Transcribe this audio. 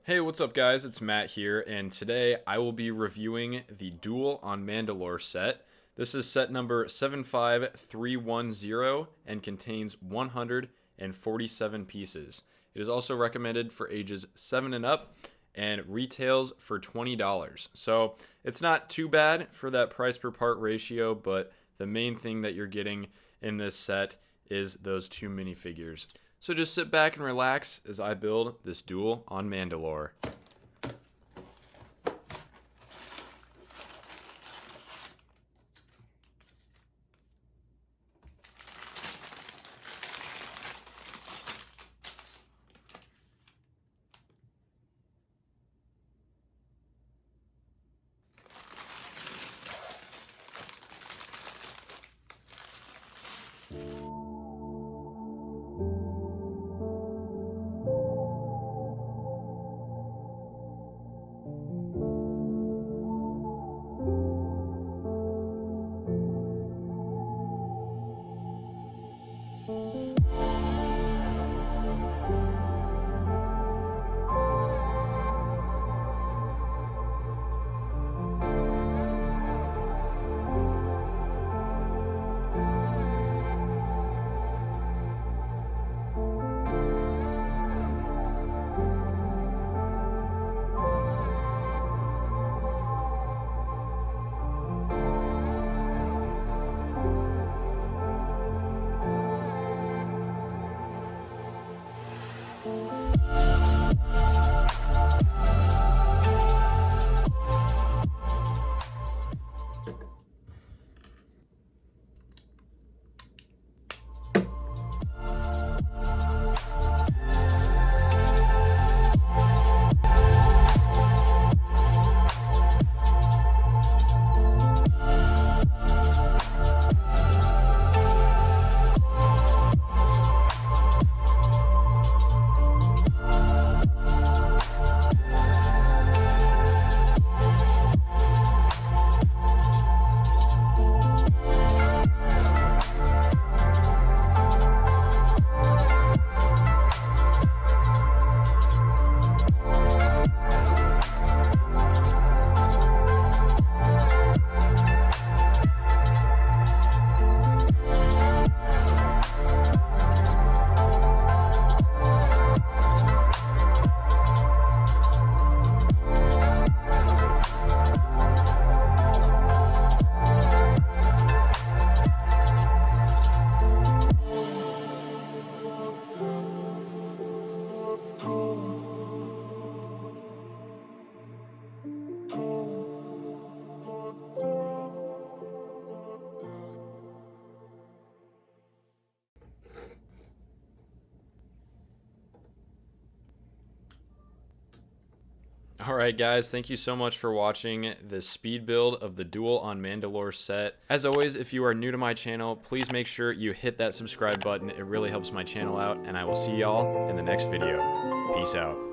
Hey, what's up guys? It's Matt here, and today I will be reviewing the Duel on Mandalore set. This is set number 75310 and contains 147 pieces. It is also recommended for ages 7 and up and retails for $20. So it's not too bad for that price per part ratio, but the main thing that you're getting in this set is those two minifigures. So just sit back and relax as I build this Duel on Mandalore. Alright guys, thank you so much for watching this speed build of the Duel on Mandalore set. As always, if you are new to my channel, please make sure you hit that subscribe button. It really helps my channel out, and I will see y'all in the next video. Peace out.